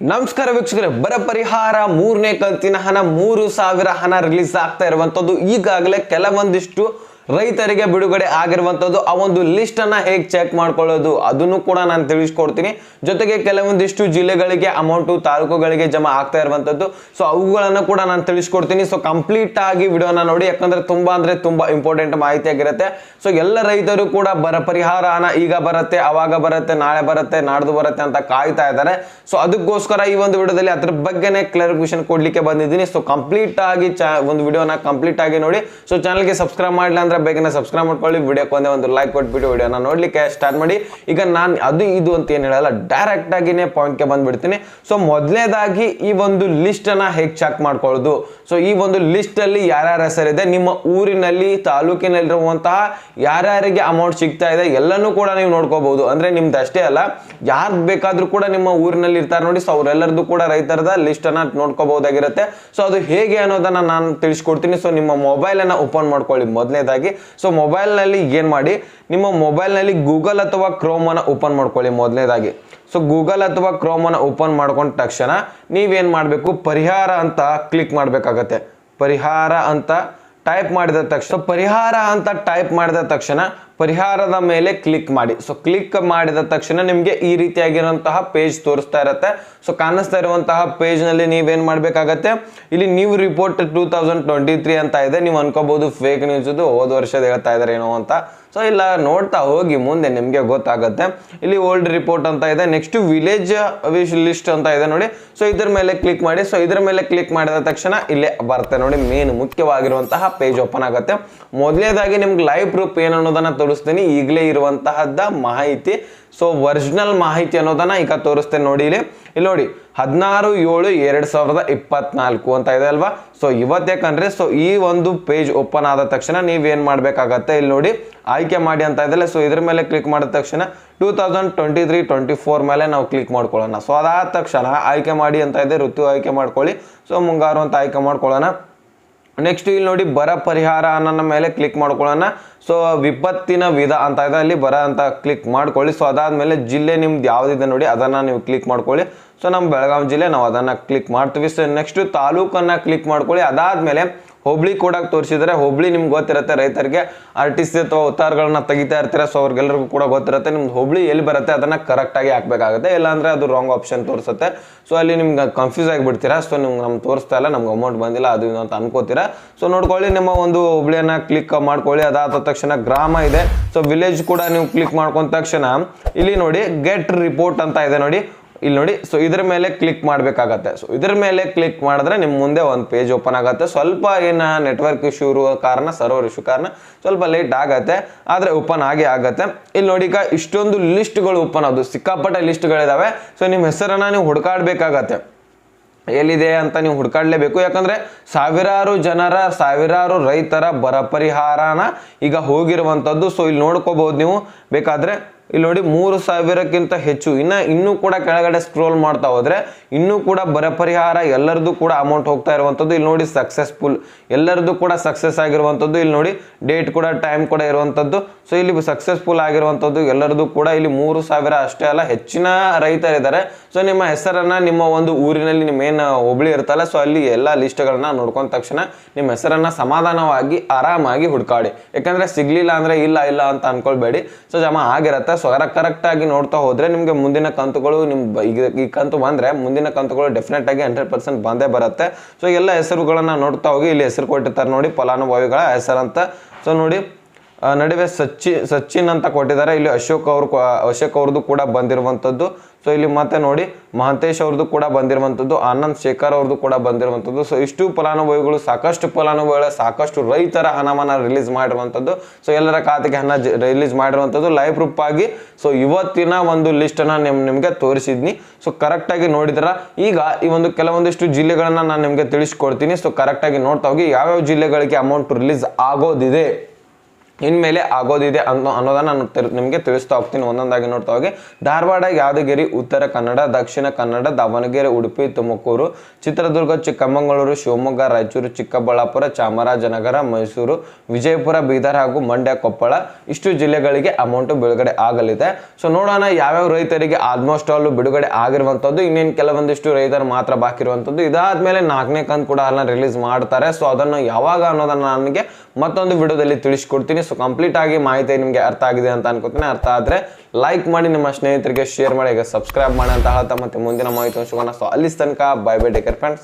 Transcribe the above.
ನಮಸ್ಕಾರ ವೀಕ್ಷಕರೇ, ಬರ ಪರಿಹಾರ 3ನೇ ಕಂತಿನ ಹಣ 3000 ಹಣ ರಿಲೀಸ್ ಆಗ್ತಾ ಇರುವಂತದ್ದು. ಈಗಾಗಲೇ ಕೆಲವೊಂದಿಷ್ಟು ರೈತರಿಗೆ ಬಿಡುಗಡೆ ಆಗಿರುವಂತದ್ದು. ಆ ಒಂದು ಲಿಸ್ಟ್ ಅನ್ನ ಹೇಗೆ ಚೆಕ್ ಮಾಡ್ಕೊಳ್ಳೋದು ಅದನ್ನು ಕೂಡ ನಾನು ತಿಳಿಸ್ಕೊಡ್ತೀನಿ. ಜೊತೆಗೆ ಕೆಲವೊಂದಿಷ್ಟು ಜಿಲ್ಲೆಗಳಿಗೆ ಅಮೌಂಟ್ ತಾಲೂಕುಗಳಿಗೆ ಜಮಾ ಆಗ್ತಾ ಇರುವಂತದ್ದು. ಸೊ ಅವುಗಳನ್ನು ಕೂಡ ನಾನು ತಿಳಿಸ್ಕೊಡ್ತೀನಿ. ಸೊ ಕಂಪ್ಲೀಟ್ ಆಗಿ ವಿಡಿಯೋನ ನೋಡಿ, ಯಾಕಂದ್ರೆ ತುಂಬಾ ಇಂಪಾರ್ಟೆಂಟ್ ಮಾಹಿತಿ ಆಗಿರುತ್ತೆ. ಸೊ ಎಲ್ಲ ರೈತರು ಕೂಡ ಬರ ಪರಿಹಾರ ಹಣ ಈಗ ಬರುತ್ತೆ, ಅವಾಗ ಬರುತ್ತೆ, ನಾಳೆ ಬರುತ್ತೆ, ನಾಡ್ದು ಬರುತ್ತೆ ಅಂತ ಕಾಯ್ತಾ ಇದ್ದಾರೆ. ಸೊ ಅದಕ್ಕೋಸ್ಕರ ಈ ಒಂದು ವಿಡಿಯೋದಲ್ಲಿ ಅದ್ರ ಬಗ್ಗೆನೇ ಕ್ಲಾರಿಫಿಕೇಶನ್ ಕೊಡ್ಲಿಕ್ಕೆ ಬಂದಿದ್ದೀನಿ. ಸೊ ಕಂಪ್ಲೀಟ್ ಆಗಿ ಒಂದು ವಿಡಿಯೋನ ಕಂಪ್ಲೀಟ್ ಆಗಿ ನೋಡಿ. ಸೊ ಚಾನಲ್ಗೆ ಸಬ್ಸ್ಕ್ರೈಬ್ ಮಾಡಲಿಲ್ಲ ಅಂದ್ರೆ ಬೇಗನೆ ಸಬ್ಸ್ಕ್ರೈಬ್ ಮಾಡ್ಕೊಳ್ಳಿ. ವಿಡಿಯೋಕ್ಕೆ ಒಂದು ಲೈಕ್ ಕೊಟ್ಬಿಟ್ಟು ವಿಡಿಯೋನ ನೋಡ್ಲಿಕ್ಕೆ ಸ್ಟಾರ್ಟ್ ಮಾಡಿ. ಈಗ ನಾನು ಅದು ಇದು ಅಂತ ಏನು ಹೇಳಲ್ಲ, ಡೈರೆಕ್ಟ್ ಆಗಿನೇ ಪಾಯಿಂಟ್ಗೆ ಬಂದ್ಬಿಡ್ತೀನಿ. ಸೊ ಮೊದಲನೇದಾಗಿ ಈ ಒಂದು ಲಿಸ್ಟ್ ಅನ್ನ ಹೇಗೆ ಚೆಕ್ ಮಾಡ್ಕೊಳ್ಳೋದು. ಸೊ ಈ ಒಂದು ಲಿಸ್ಟ್ ಅಲ್ಲಿ ಯಾರ್ಯಾರ ಹೆಸರಿದೆ, ನಿಮ್ಮ ಊರಿನಲ್ಲಿ ತಾಲೂಕಿನಲ್ಲಿರುವಂತಹ ಯಾರ್ಯಾರಿಗೆ ಅಮೌಂಟ್ ಸಿಗ್ತಾ ಇದೆ ಎಲ್ಲನೂ ಕೂಡ ನೀವು ನೋಡ್ಕೋಬಹುದು. ಅಂದ್ರೆ ನಿಮ್ದು ಅಷ್ಟೇ ಅಲ್ಲ, ಯಾರು ಬೇಕಾದ್ರೂ ಕೂಡ ನಿಮ್ಮ ಊರಿನಲ್ಲಿ ಇರ್ತಾರೆ ನೋಡಿ. ಸೊ ಅವರೆಲ್ಲರದು ಕೂಡ ರೈತರದ ಲಿಸ್ಟ್ ಅನ್ನ ನೋಡ್ಕೋಬಹುದಾಗಿರುತ್ತೆ. ಸೊ ಅದು ಹೇಗೆ ಅನ್ನೋದನ್ನ ನಾನು ತಿಳಿಸ್ಕೊಡ್ತೀನಿ. ಸೊ ನಿಮ್ಮ ಮೊಬೈಲ್ ಅನ್ನ ಓಪನ್ ಮಾಡ್ಕೊಳ್ಳಿ ಮೊದಲನೇದಾಗಿ. ಸೊ ಮೊಬೈಲ್ ನಲ್ಲಿ ಏನ್ ಮಾಡಿ, ನಿಮ್ಮ ಮೊಬೈಲ್ ನಲ್ಲಿ ಗೂಗಲ್ ಅಥವಾ ಕ್ರೋಮ್ ಅನ್ನ ಓಪನ್ ಮಾಡ್ಕೊಳ್ಳಿ ಮೊದಲನೇದಾಗಿ. ಸೊ ಗೂಗಲ್ ಅಥವಾ ಕ್ರೋಮ್ ಅನ್ನ ಓಪನ್ ಮಾಡ್ಕೊಂಡ ತಕ್ಷಣ ನೀವೇನ್ ಮಾಡ್ಬೇಕು, ಪರಿಹಾರ ಅಂತ ಕ್ಲಿಕ್ ಮಾಡ್ಬೇಕಾಗತ್ತೆ. ಪರಿಹಾರ ಅಂತ ಟೈಪ್ ಮಾಡಿದ ತಕ್ಷಣ ಪರಿಹಾರದ ಮೇಲೆ ಕ್ಲಿಕ್ ಮಾಡಿ. ಸೊ ಕ್ಲಿಕ್ ಮಾಡಿದ ತಕ್ಷಣ ನಿಮಗೆ ಈ ರೀತಿಯಾಗಿರುವಂತಹ ಪೇಜ್ ತೋರಿಸ್ತಾ ಇರುತ್ತೆ. ಸೊ ಕಾಣಿಸ್ತಾ ಇರುವಂತಹ ಪೇಜ್ ನಲ್ಲಿ ನೀವೇನ್ ಮಾಡ್ಬೇಕಾಗತ್ತೆ, ಇಲ್ಲಿ ನ್ಯೂ ರಿಪೋರ್ಟ್ 2023 ಅಂತ ಇದೆ. ನೀವು ಅನ್ಕೋಬಹುದು ಫೇಕ್ ನ್ಯೂಸ್ ಇದು, ಹೋದ ವರ್ಷದ ಹೇಳ್ತಾ ಇದಾರೆ ಏನೋ ಅಂತ. ಸೊ ಇಲ್ಲ, ನೋಡ್ತಾ ಹೋಗಿ ಮುಂದೆ ನಿಮ್ಗೆ ಗೊತ್ತಾಗುತ್ತೆ. ಇಲ್ಲಿ ಓಲ್ಡ್ ರಿಪೋರ್ಟ್ ಅಂತ ಇದೆ. ನೆಕ್ಸ್ಟ್ ವಿಲೇಜ್ ವಿಶ್ ಲಿಸ್ಟ್ ಅಂತ ಇದೆ ನೋಡಿ. ಸೊ ಇದ್ರ ಮೇಲೆ ಕ್ಲಿಕ್ ಮಾಡಿ. ಸೊ ಇದ್ರ ಮೇಲೆ ಕ್ಲಿಕ್ ಮಾಡಿದ ತಕ್ಷಣ ಇಲ್ಲೇ ಬರುತ್ತೆ ನೋಡಿ, ಮೇನ್ ಮುಖ್ಯವಾಗಿರುವಂತಹ ಪೇಜ್ ಓಪನ್ ಆಗುತ್ತೆ. ಮೊದಲನೇದಾಗಿ ನಿಮ್ಗೆ ಲೈವ್ ಪ್ರೂಫ್ ಏನು ಅನ್ನೋದನ್ನ ತೋರಿಸ್ತೀನಿ, ಈಗಲೇ ಇರುವಂತಹದ್ದ ಮಾಹಿತಿ. ಸೊ ಒರಿಜಿನಲ್ ಮಾಹಿತಿ ಅನ್ನೋದನ್ನ ಈಗ ತೋರಿಸ್ತೇನೆ ನೋಡಿ. ಇಲ್ಲಿ ನೋಡಿ 16/7/2024 ಅಂತ ಇದೆ ಅಲ್ವಾ. ಸೊ ಇವತ್ತೇಕಂದ್ರೆ ಸೊ ಈ ಒಂದು ಪೇಜ್ ಓಪನ್ ಆದ ತಕ್ಷಣ ನೀವೇನ್ ಮಾಡ್ಬೇಕಾಗತ್ತೆ, ಇಲ್ಲಿ ನೋಡಿ ಆಯ್ಕೆ ಮಾಡಿ ಅಂತ ಇದೆಲ್ಲ. ಸೊ ಇದ್ರ ಮೇಲೆ ಕ್ಲಿಕ್ ಮಾಡಿದ ತಕ್ಷಣ 2023-24 ಮೇಲೆ ನಾವು ಕ್ಲಿಕ್ ಮಾಡ್ಕೊಳ್ಳೋಣ. ಸೊ ಅದಾದ ತಕ್ಷಣ ಆಯ್ಕೆ ಮಾಡಿ ಅಂತ ಇದೆ, ಋತು ಆಯ್ಕೆ ಮಾಡ್ಕೊಳ್ಳಿ. ಸೊ ಮುಂಗಾರು ಅಂತ ಆಯ್ಕೆ ಮಾಡ್ಕೊಳ್ಳೋಣ. ನೆಕ್ಸ್ಟ್ ಇಲ್ಲಿ ನೋಡಿ ಬರ ಪರಿಹಾರ ಅನ್ನೋ ಮೇಲೆ ಕ್ಲಿಕ್ ಮಾಡ್ಕೊಳ್ಳೋಣ. ಸೊ ವಿಪತ್ತಿನ ವಿಧ ಅಂತ ಇದೆ, ಅಲ್ಲಿ ಬರ ಅಂತ ಕ್ಲಿಕ್ ಮಾಡ್ಕೊಳ್ಳಿ. ಸೊ ಅದಾದ್ಮೇಲೆ ಜಿಲ್ಲೆ ನಿಮ್ದು ಯಾವ್ದಿದೆ ನೋಡಿ ಅದನ್ನ ನೀವು ಕ್ಲಿಕ್ ಮಾಡ್ಕೊಳ್ಳಿ. ಸೊ ನಮ್ಮ ಬೆಳಗಾವಿ ಜಿಲ್ಲೆ, ನಾವು ಅದನ್ನ ಕ್ಲಿಕ್ ಮಾಡ್ತೀವಿ. ಸೊ ನೆಕ್ಸ್ಟ್ ತಾಲೂಕನ್ನ ಕ್ಲಿಕ್ ಮಾಡ್ಕೊಳ್ಳಿ. ಅದಾದ್ಮೇಲೆ ಹೋಬಳಿ ಕೂಡ ತೋರಿಸಿದ್ರೆ, ಹೋಬಳಿ ನಿಮ್ಗೆ ಗೊತ್ತಿರುತ್ತೆ, ರೈತರಿಗೆ RTC ಅಥವಾ ಉತ್ತಾರಗಳನ್ನ ತೆಗಿತಾ ಇರ್ತೀರ. ಸೊ ಅವ್ರಿಗೆಲ್ಲರಿಗೂ ಕೂಡ ಗೊತ್ತಿರುತ್ತೆ ನಿಮ್ದು ಹೋಬಳಿ ಎಲ್ಲಿ ಬರುತ್ತೆ ಅದನ್ನ ಕರೆಕ್ಟ್ ಆಗಿ ಹಾಕ್ಬೇಕಾಗುತ್ತೆ. ಇಲ್ಲಾಂದ್ರೆ ಅದು ರಾಂಗ್ ಆಪ್ಷನ್ ತೋರಿಸುತ್ತೆ. ಸೊ ಅಲ್ಲಿ ನಿಮ್ಗೆ ಕನ್ಫ್ಯೂಸ್ ಆಗಿಬಿಡ್ತೀರಾ. ಸೊ ನಿಮ್ಗೆ ನಮ್ಗೆ ತೋರಿಸ್ತಾ ಇಲ್ಲ, ನಮ್ಗೆ ಅಮೌಂಟ್ ಬಂದಿಲ್ಲ ಅದು ಇದು ಅಂತ ಅನ್ಕೋತೀರಾ. ಸೊ ನೋಡ್ಕೊಳ್ಳಿ, ನಿಮ್ಮ ಒಂದು ಹೋಬಳಿಯನ್ನ ಕ್ಲಿಕ್ ಮಾಡ್ಕೊಳ್ಳಿ. ಅದಾದ ತಕ್ಷಣ ಗ್ರಾಮ ಇದೆ. ಸೊ ವಿಲೇಜ್ ಕೂಡ ನೀವು ಕ್ಲಿಕ್ ಮಾಡ್ಕೊಂಡ ತಕ್ಷಣ ಇಲ್ಲಿ ನೋಡಿ ಗೆಟ್ ರಿಪೋರ್ಟ್ ಅಂತ ಇದೆ ನೋಡಿ, ಇಲ್ಲಿ ನೋಡಿ. ಸೊ ಇದ್ರ ಮೇಲೆ ಕ್ಲಿಕ್ ಮಾಡ್ಬೇಕಾಗತ್ತೆ. ಸೊ ಇದ್ರ ಮೇಲೆ ಕ್ಲಿಕ್ ಮಾಡಿದ್ರೆ ನಿಮ್ ಮುಂದೆ ಒಂದು ಪೇಜ್ ಓಪನ್ ಆಗುತ್ತೆ. ಸ್ವಲ್ಪ ಏನ ನೆಟ್ವರ್ಕ್ ಇಶ್ಯೂ ಇರುವ ಕಾರಣ, ಸರ್ವರ್ ಇಶ್ಯೂ ಕಾರಣ ಸ್ವಲ್ಪ ಲೇಟ್ ಆಗತ್ತೆ, ಆದ್ರೆ ಓಪನ್ ಆಗತ್ತೆ. ಇಲ್ಲಿ ನೋಡಿ, ಈಗ ಇಷ್ಟೊಂದು ಲಿಸ್ಟ್ಗಳು ಓಪನ್ ಆದವು, ಸಿಕ್ಕಾಪಟ್ಟೆ ಲಿಸ್ಟ್ಗಳಿದಾವೆ. ಸೊ ನಿಮ್ಮ ಹೆಸರನ್ನ ನೀವು ಹುಡುಕಾಡ್ಬೇಕಾಗತ್ತೆ, ಎಲ್ಲಿದೆ ಅಂತ ನೀವು ಹುಡ್ಕಾಡ್ಲೇಬೇಕು. ಯಾಕಂದ್ರೆ ಸಾವಿರಾರು ರೈತರ ಬರ ಪರಿಹಾರನ ಈಗ ಹೋಗಿರುವಂತದ್ದು. ಸೊ ಇಲ್ಲಿ ನೋಡ್ಕೋಬಹುದು ನೀವು ಬೇಕಾದ್ರೆ. ಇಲ್ಲಿ ನೋಡಿ 3000ಕ್ಕಿಂತ ಹೆಚ್ಚು. ಇನ್ನೂ ಕೂಡ ಕೆಳಗಡೆ ಸ್ಕ್ರೋಲ್ ಮಾಡ್ತಾ ಹೋದ್ರೆ ಇನ್ನೂ ಕೂಡ ಬರ ಪರಿಹಾರ ಎಲ್ಲರದು ಕೂಡ ಅಮೌಂಟ್ ಹೋಗ್ತಾ ಇರುವಂತದ್ದು. ಇಲ್ಲಿ ನೋಡಿ ಸಕ್ಸಸ್ಫುಲ್, ಎಲ್ಲರದು ಕೂಡ ಸಕ್ಸಸ್ ಆಗಿರುವಂತದ್ದು. ಇಲ್ಲಿ ನೋಡಿ ಡೇಟ್ ಕೂಡ ಟೈಮ್ ಕೂಡ ಇರುವಂತದ್ದು. ಸೊ ಇಲ್ಲಿ ಸಕ್ಸಸ್ಫುಲ್ ಆಗಿರುವಂತದ್ದು ಎಲ್ಲರದು ಕೂಡ. ಇಲ್ಲಿ 3000 ಅಷ್ಟೇ ಅಲ್ಲ, ಹೆಚ್ಚಿನ ರೈತರಿದ್ದಾರೆ. ಸೊ ನಿಮ್ಮ ಹೆಸರನ್ನ ನಿಮ್ಮ ಒಂದು ಊರಿನಲ್ಲಿ ನಿಮ್ಮ ಏನು ಹೋಬಳಿ ಇರ್ತಲ್ಲ, ಸೊ ಅಲ್ಲಿ ಎಲ್ಲಾ ಲಿಸ್ಟ್ಗಳನ್ನ ನೋಡ್ಕೊಂಡ ತಕ್ಷಣ ನಿಮ್ಮ ಹೆಸರನ್ನ ಸಮಾಧಾನವಾಗಿ ಆರಾಮಾಗಿ ಹುಡ್ಕಾಡಿ. ಯಾಕಂದ್ರೆ ಸಿಗ್ಲಿಲ್ಲ ಅಂದ್ರೆ ಇಲ್ಲ ಅಂತ ಅನ್ಕೊಳ್ಬೇಡಿ. ಸೊ ಜಮಾ ಆಗಿರತ್ತೆ. ಸೊ ಕರೆಕ್ಟ್ ಆಗಿ ನೋಡ್ತಾ ಹೋದ್ರೆ ನಿಮ್ಗೆ ಮುಂದಿನ ಕಂತುಗಳು, ಈ ಕಂತು ಬಂದ್ರೆ ಮುಂದಿನ ಕಂತುಗಳು ಡೆಫಿನೆಟ್ ಆಗಿ 100% ಬಂದೇ ಬರುತ್ತೆ. ಸೊ ಎಲ್ಲ ಹೆಸರುಗಳನ್ನ ನೋಡ್ತಾ ಹೋಗಿ. ಇಲ್ಲಿ ಹೆಸರು ಕೊಟ್ಟಿರ್ತಾರೆ ನೋಡಿ, ಫಲಾನುಭವಿಗಳ ಹೆಸರಂತ. ಸೊ ನೋಡಿ ನಡುವೆ ಸಚಿನ್ ಅಂತ ಕೊಟ್ಟಿದ್ದಾರೆ. ಇಲ್ಲಿ ಅಶೋಕ್ ಅವ್ರದ್ದು ಕೂಡ ಬಂದಿರುವಂತದ್ದು. ಸೊ ಇಲ್ಲಿ ಮತ್ತೆ ನೋಡಿ ಮಹಂತೇಶ್ ಅವ್ರದ್ದು ಕೂಡ ಬಂದಿರುವಂತದ್ದು, ಆನಂದ್ ಶೇಖರ್ ಅವ್ರದ್ದು ಕೂಡ ಬಂದಿರುವಂತದ್ದು. ಸೊ ಇಷ್ಟು ಫಲಾನುಭವಿಗಳು, ಸಾಕಷ್ಟು ರೈತರ ಹಣವನ್ನ ರಿಲೀಸ್ ಮಾಡಿರುವಂತದ್ದು. ಸೊ ಎಲ್ಲರ ಖಾತೆಗೆ ಹಣ ರಿಲೀಸ್ ಮಾಡಿರುವಂತದ್ದು ಲೈವ್ ಪ್ರೂಫ್ ಆಗಿ. ಸೊ ಇವತ್ತಿನ ಒಂದು ಲಿಸ್ಟ್ ಅನ್ನ ನಿಮ್ಗೆ ತೋರಿಸಿದ್ನಿ. ಸೊ ಕರೆಕ್ಟ್ ಆಗಿ ನೋಡಿದ್ರ. ಈಗ ಈ ಒಂದು ಕೆಲವೊಂದಿಷ್ಟು ಜಿಲ್ಲೆಗಳನ್ನ ನಾನು ನಿಮ್ಗೆ ತಿಳಿಸ್ಕೊಡ್ತೀನಿ. ಸೊ ಕರೆಕ್ಟ್ ಆಗಿ ನೋಡ್ತಾ ಹೋಗಿ ಯಾವ್ಯಾವ ಜಿಲ್ಲೆಗಳಿಗೆ ಅಮೌಂಟ್ ರಿಲೀಸ್ ಆಗೋದಿದೆ ಇನ್ಮೇಲೆ ಆಗೋದಿದೆ ಅನ್ನೋದನ್ನ ನಾನು ನಿಮಗೆ ತಿಳಿಸ್ತಾ ಹೋಗ್ತೀನಿ, ಒಂದೊಂದಾಗಿ ನೋಡ್ತಾ ಹೋಗಿ. ಧಾರವಾಡ, ಯಾದಗಿರಿ, ಉತ್ತರ ಕನ್ನಡ, ದಕ್ಷಿಣ ಕನ್ನಡ, ದಾವಣಗೆರೆ, ಉಡುಪಿ, ತುಮಕೂರು, ಚಿತ್ರದುರ್ಗ, ಚಿಕ್ಕಮಗಳೂರು, ಶಿವಮೊಗ್ಗ, ರಾಯಚೂರು, ಚಿಕ್ಕಬಳ್ಳಾಪುರ, ಚಾಮರಾಜನಗರ, ಮೈಸೂರು, ವಿಜಯಪುರ, ಬೀದರ್ ಹಾಗೂ ಮಂಡ್ಯ, ಕೊಪ್ಪಳ ಇಷ್ಟು ಜಿಲ್ಲೆಗಳಿಗೆ ಅಮೌಂಟ್ ಬಿಡುಗಡೆ ಆಗಲಿದೆ. ಸೊ ನೋಡೋಣ ಯಾವ್ಯಾವ ರೈತರಿಗೆ ಆಲ್ಮೋಸ್ಟ್ ಆಲ್ ಬಿಡುಗಡೆ ಆಗಿರುವಂತದ್ದು, ಇನ್ನೇನು ಕೆಲವೊಂದಿಷ್ಟು ರೈತರು ಮಾತ್ರ ಬಾಕಿ ಇರುವಂತದ್ದು. ಇದಾದ್ಮೇಲೆ 4ನೇ ಕಂತು ಕೂಡ ರಿಲೀಸ್ ಮಾಡ್ತಾರೆ. ಸೊ ಅದನ್ನು ಯಾವಾಗ ಅನ್ನೋದನ್ನ ನನಗೆ ಮತ್ತೊಂದು ವಿಡಿಯೋದಲ್ಲಿ ತಿಳಿಸ್ಕೊಡ್ತೀನಿ. ಸೊ ಕಂಪ್ಲೀಟ್ ಆಗಿ ಮಾಹಿತಿ ನಿಮಗೆ ಅರ್ಥ ಆಗಿದೆ ಅಂತ ಅನ್ಕೋತೀನಿ. ಅರ್ಥ ಆದ್ರೆ ಲೈಕ್ ಮಾಡಿ, ನಿಮ್ಮ ಸ್ನೇಹಿತರಿಗೆ ಶೇರ್ ಮಾಡಿ, ಈಗ ಸಬ್ಸ್ಕ್ರೈಬ್ ಮಾಡಿ ಅಂತ ಹೇಳ್ತಾ ಮತ್ತೆ ಮುಂದಿನ ಮಾಹಿತಿ ಸಿಗೋಣ. ಸೊ ಅಲ್ಲಿ ತನಕ bye bye, take care friends.